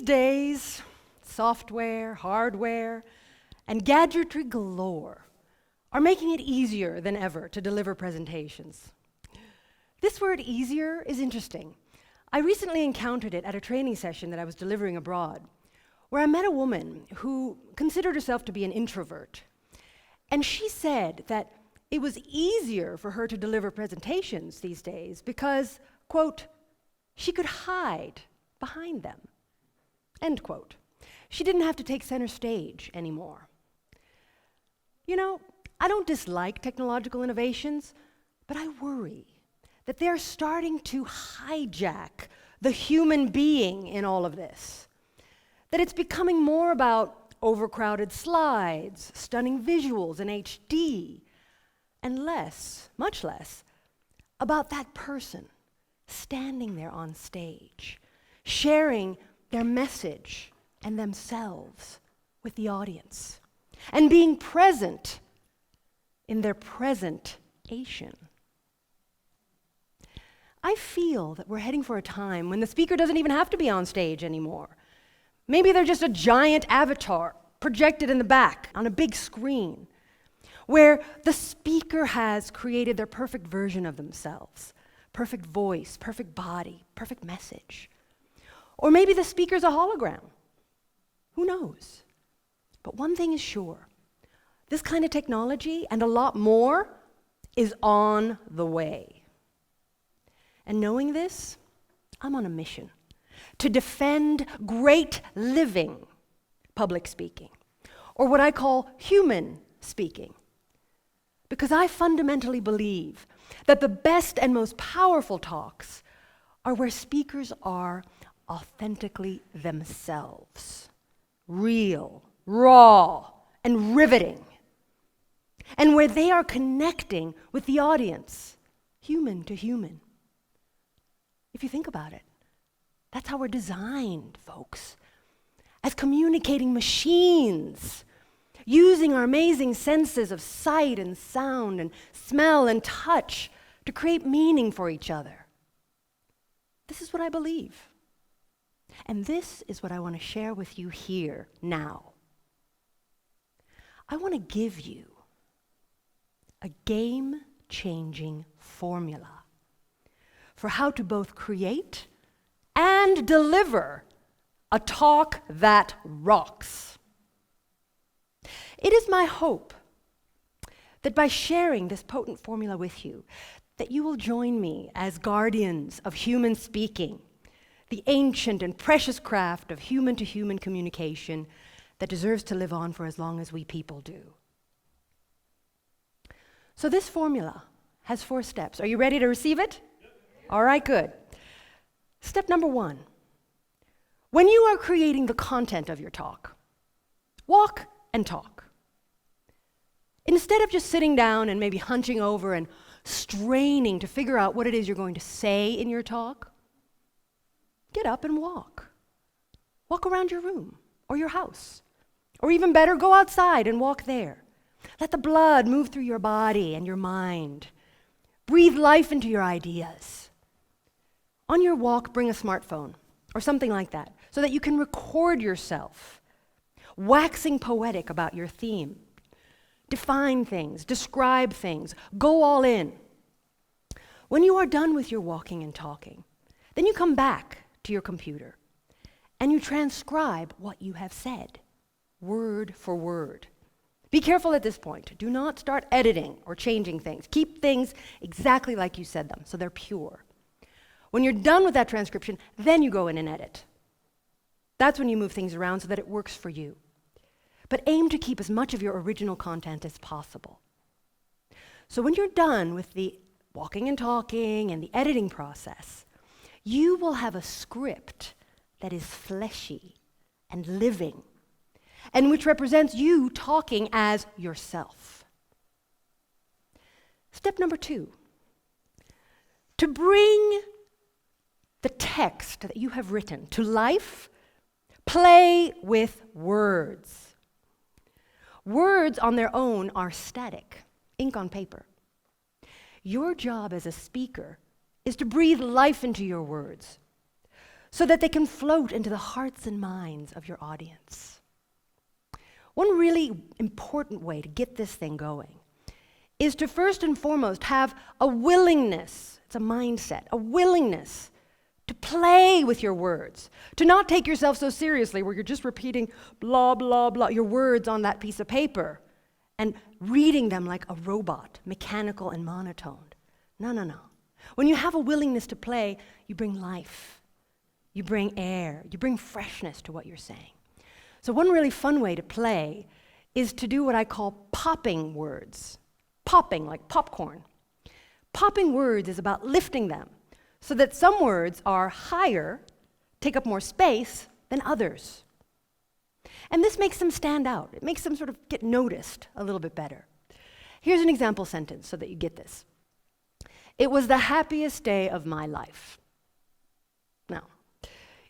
These days, software, hardware, and gadgetry galore are making it easier than ever to deliver presentations. This word easier is interesting. I recently encountered it at a training session that I was delivering abroad, where I met a woman who considered herself to be an introvert. And she said that it was easier for her to deliver presentations these days because, quote, she could hide behind them, end quote. She didn't have to take center stage anymore. You know, I don't dislike technological innovations, but I worry that they're starting to hijack the human being in all of this. That it's becoming more about overcrowded slides, stunning visuals in HD, and less, much less, about that person standing there on stage, sharing their message and themselves with the audience, and being present in their presentation. I feel that we're heading for a time when the speaker doesn't even have to be on stage anymore. Maybe they're just a giant avatar projected in the back on a big screen, where the speaker has created their perfect version of themselves, perfect voice, perfect body, perfect message. Or maybe the speaker's a hologram. Who knows? But one thing is sure. This kind of technology, and a lot more, is on the way. And knowing this, I'm on a mission to defend great living public speaking, or what I call human speaking. Because I fundamentally believe that the best and most powerful talks are where speakers are authentically themselves, real, raw, and riveting, and where they are connecting with the audience, human to human. If you think about it, that's how we're designed, folks, as communicating machines, using our amazing senses of sight and sound and smell and touch to create meaning for each other. This is what I believe. And this is what I want to share with you here now. I want to give you a game-changing formula for how to both create and deliver a talk that rocks. It is my hope that by sharing this potent formula with you, that you will join me as guardians of human speaking, the ancient and precious craft of human-to-human communication that deserves to live on for as long as we people do. So this formula has 4 steps. Are you ready to receive it? Yep. All right, good. Step number 1. When you are creating the content of your talk, walk and talk. Instead of just sitting down and maybe hunching over and straining to figure out what it is you're going to say in your talk, get up and walk. Walk around your room or your house. Or even better, go outside and walk there. Let the blood move through your body and your mind. Breathe life into your ideas. On your walk, bring a smartphone or something like that so that you can record yourself, waxing poetic about your theme. Define things, describe things, go all in. When you are done with your walking and talking, then you come back to your computer and you transcribe what you have said, word for word. Be careful at this point. Do not start editing or changing things. Keep things exactly like you said them, so they're pure. When you're done with that transcription, then you go in and edit. That's when you move things around so that it works for you. But aim to keep as much of your original content as possible. So when you're done with the walking and talking and the editing process, you will have a script that is fleshy and living, and which represents you talking as yourself. Step number 2, to bring the text that you have written to life, play with words. Words on their own are static, ink on paper. Your job as a speaker is to breathe life into your words. so that they can float into the hearts and minds of your audience. One really important way to get this thing going is to first and foremost have a willingness, it's a mindset, a willingness to play with your words, to not take yourself so seriously where you're just repeating blah, blah, blah, your words on that piece of paper and reading them like a robot, mechanical and monotoned. No, no, no. When you have a willingness to play, you bring life, you bring air, you bring freshness to what you're saying. So one really fun way to play is to do what I call popping words. Popping, like popcorn. Popping words is about lifting them so that some words are higher, take up more space than others. And this makes them stand out. It makes them sort of get noticed a little bit better. Here's an example sentence so that you get this. It was the happiest day of my life. Now,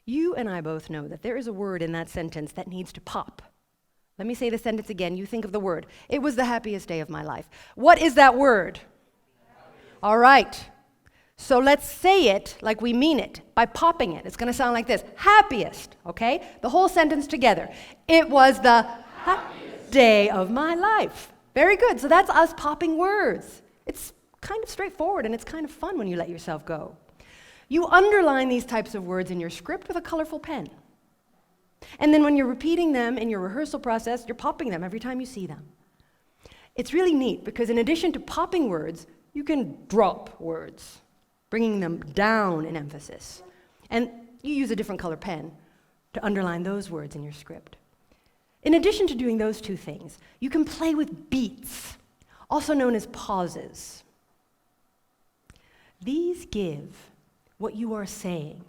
you and I both know that there is a word in that sentence that needs to pop. Let me say the sentence again. You think of the word. It was the happiest day of my life. What is that word? All right. So let's say it like we mean it by popping it. It's going to sound like this. Happiest, okay? The whole sentence together. It was the happiest day of my life. Very good. So that's us popping words. It's kind of straightforward and it's kind of fun when you let yourself go. You underline these types of words in your script with a colorful pen. And then when you're repeating them in your rehearsal process, you're popping them every time you see them. It's really neat because in addition to popping words, you can drop words, bringing them down in emphasis. And you use a different color pen to underline those words in your script. In addition to doing those two things, you can play with beats, also known as pauses. These give what you are saying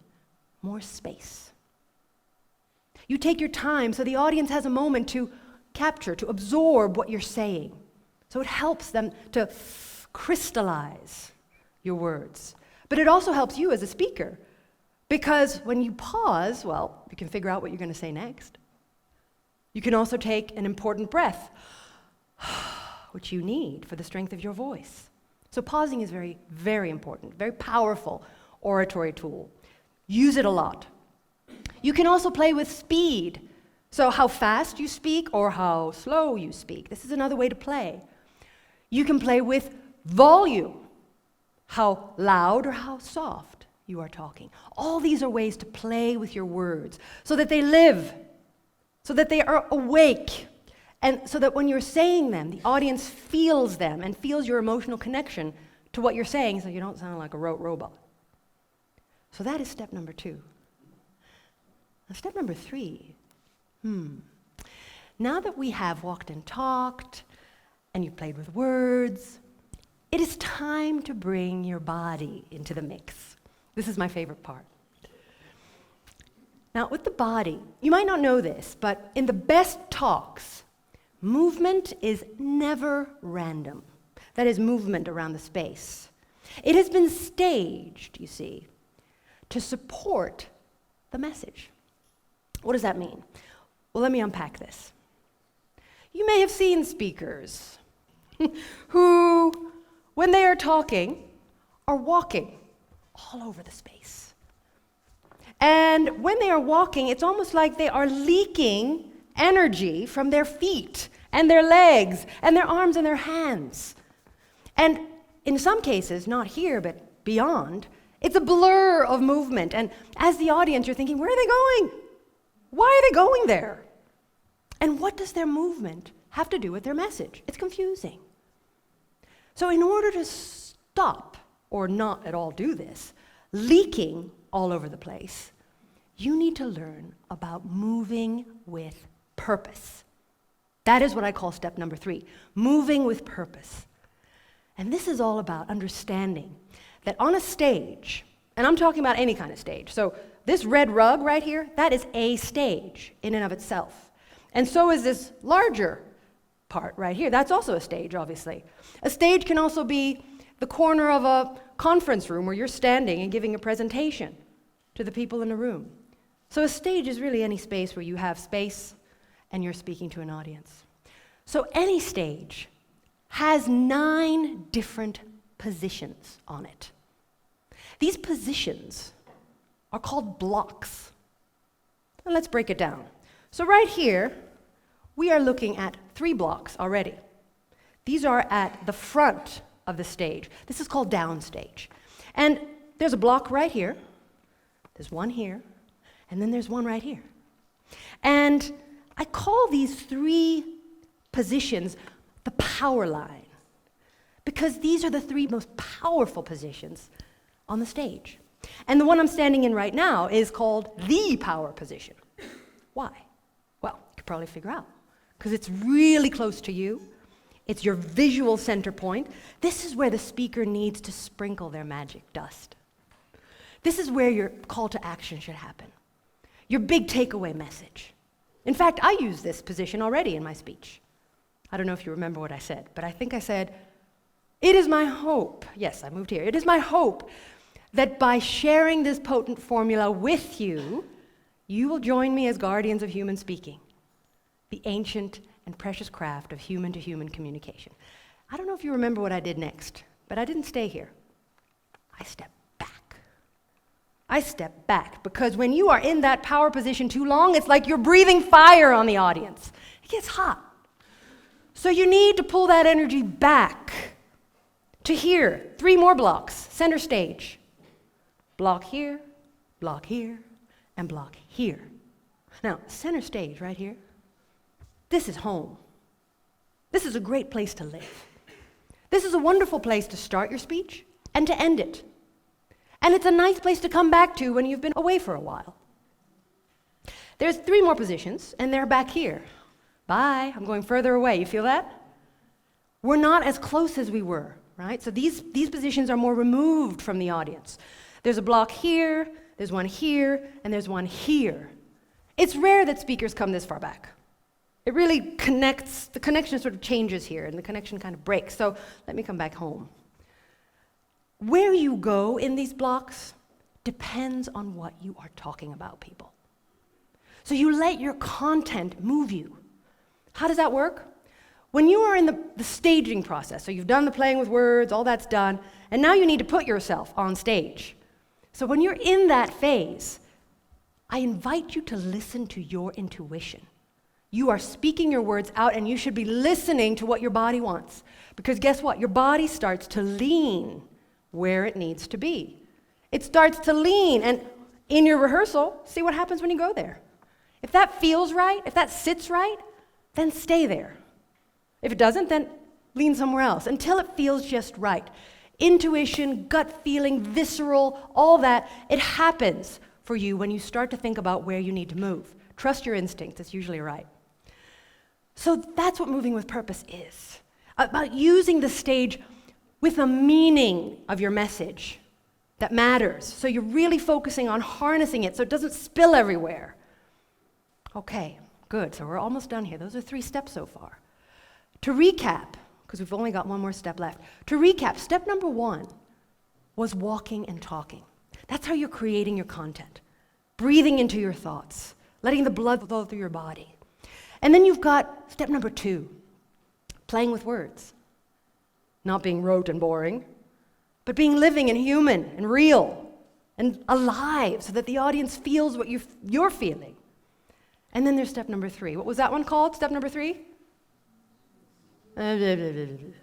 more space. You take your time so the audience has a moment to capture, to absorb what you're saying. So it helps them to crystallize your words. But it also helps you as a speaker because when you pause, well, you can figure out what you're going to say next. You can also take an important breath, which you need for the strength of your voice. So pausing is very, very important, very powerful oratory tool. Use it a lot. You can also play with speed. So how fast you speak or how slow you speak. This is another way to play. You can play with volume. How loud or how soft you are talking. All these are ways to play with your words so that they live, so that they are awake, and so that when you're saying them, the audience feels them and feels your emotional connection to what you're saying so you don't sound like a rote robot. So that is step number 2. Now, step number 3. Now that we have walked and talked, and you played with words, it is time to bring your body into the mix. This is my favorite part. Now, with the body, you might not know this, but in the best talks, movement is never random. That is movement around the space. It has been staged, you see, to support the message. What does that mean? Well, let me unpack this. You may have seen speakers who, when they are talking, are walking all over the space. And when they are walking, it's almost like they are leaking energy from their feet and their legs and their arms and their hands. And in some cases, not here, but beyond, it's a blur of movement. And as the audience, you're thinking, where are they going? Why are they going there? And what does their movement have to do with their message? It's confusing. So in order to stop, or not at all do this, leaking all over the place, you need to learn about moving with purpose. That is what I call step number 3, moving with purpose. And this is all about understanding that on a stage, and I'm talking about any kind of stage, so this red rug right here, that is a stage in and of itself. And so is this larger part right here. That's also a stage, obviously. A stage can also be the corner of a conference room where you're standing and giving a presentation to the people in the room. So a stage is really any space where you have space and you're speaking to an audience. So any stage has 9 different positions on it. These positions are called blocks. And let's break it down. So right here, we are looking at 3 blocks already. These are at the front of the stage. This is called downstage. And there's a block right here, there's one here, and then there's one right here. And I call these 3 positions the power line, because these are the 3 most powerful positions on the stage. And the one I'm standing in right now is called the power position. Why? Well, you could probably figure out. Because it's really close to you. It's your visual center point. This is where the speaker needs to sprinkle their magic dust. This is where your call to action should happen. Your big takeaway message. In fact, I use this position already in my speech. I don't know if you remember what I said, but I think I said, "It is my hope," yes, I moved here, "it is my hope that by sharing this potent formula with you, you will join me as guardians of human speaking, the ancient and precious craft of human-to-human communication." I don't know if you remember what I did next, but I didn't stay here. I stepped back. I stepped back because when you are in that power position too long, it's like you're breathing fire on the audience. It gets hot. So you need to pull that energy back to here. 3 more blocks, center stage. Block here, and block here. Now, center stage right here, this is home. This is a great place to live. This is a wonderful place to start your speech and to end it. And it's a nice place to come back to when you've been away for a while. There's 3 more positions, and they're back here. Bye, I'm going further away. You feel that? We're not as close as we were, right? So these positions are more removed from the audience. There's a block here, there's one here, and there's one here. It's rare that speakers come this far back. It really connects, the connection sort of changes here, and the connection kind of breaks. So let me come back home. Where you go in these blocks depends on what you are talking about, people. So you let your content move you. How does that work? When you are in the staging process, so you've done the playing with words, all that's done, and now you need to put yourself on stage. So when you're in that phase, I invite you to listen to your intuition. You are speaking your words out, and you should be listening to what your body wants. Because guess what? Your body starts to lean where it needs to be. It starts to lean, and in your rehearsal, see what happens when you go there. If that feels right, if that sits right, then stay there. If it doesn't, then lean somewhere else until it feels just right. Intuition, gut feeling, visceral, all that, it happens for you when you start to think about where you need to move. Trust your instincts, it's usually right. So that's what moving with purpose is. About using the stage with a meaning of your message that matters. So you're really focusing on harnessing it so it doesn't spill everywhere. Okay, good, so we're almost done here. Those are 3 steps so far. To recap, because we've only got one more step left. To recap, step number 1 was walking and talking. That's how you're creating your content. Breathing into your thoughts, letting the blood flow through your body. And then you've got step number 2, playing with words. Not being rote and boring, but being living and human and real and alive so that the audience feels what you're feeling. And then there's step number 3. What was that one called, step number 3? It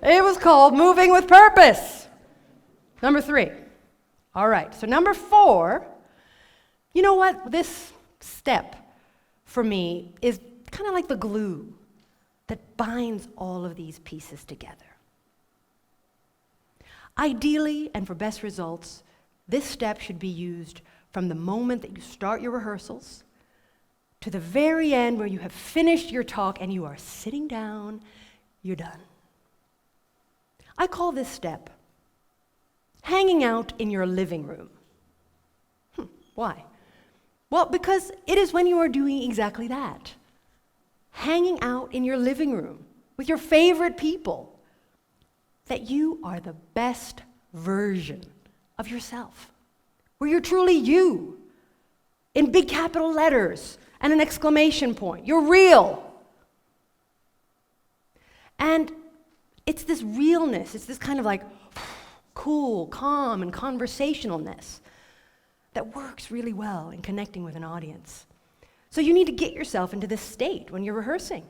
was called moving with purpose. Number 3. All right, so number 4, you know what? This step for me is kind of like the glue that binds all of these pieces together. Ideally, and for best results, this step should be used from the moment that you start your rehearsals to the very end where you have finished your talk and you are sitting down, you're done. I call this step hanging out in your living room. Why? Well, because it is when you are doing exactly that. Hanging out in your living room with your favorite people that you are the best version of yourself, where you're truly you, in big capital letters and an exclamation point. You're real. And it's this realness, it's this kind of like cool, calm, and conversationalness that works really well in connecting with an audience. So you need to get yourself into this state when you're rehearsing.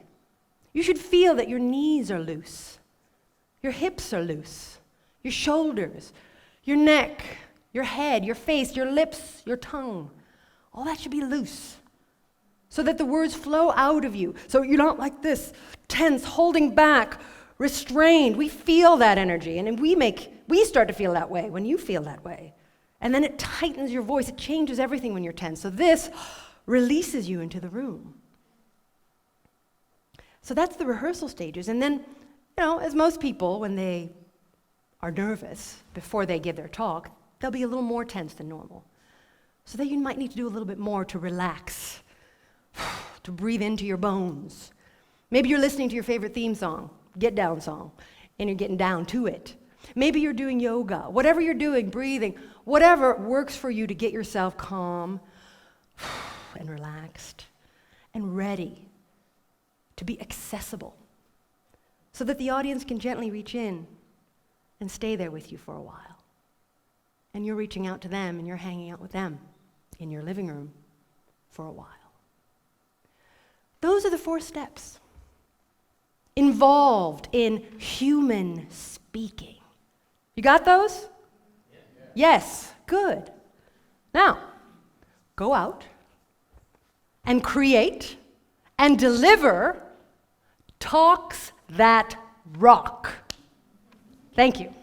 You should feel that your knees are loose, your hips are loose, your shoulders, your neck, your head, your face, your lips, your tongue. All that should be loose so that the words flow out of you. So you're not like this, tense, holding back, restrained. We feel that energy, and we start to feel that way when you feel that way. And then it tightens your voice. It changes everything when you're tense. So this releases you into the room. So that's the rehearsal stages. And then, as most people, when they are nervous before they give their talk, they'll be a little more tense than normal. So that you might need to do a little bit more to relax, to breathe into your bones. Maybe you're listening to your favorite theme song, Get Down song, and you're getting down to it. Maybe you're doing yoga. Whatever you're doing, breathing, whatever works for you to get yourself calm and relaxed and ready to be accessible so that the audience can gently reach in and stay there with you for a while. And you're reaching out to them and you're hanging out with them in your living room for a while. Those are the 4 steps involved in human speaking. You got those? Yeah. Yes, good. Now, go out and create and deliver talks that rock. Thank you.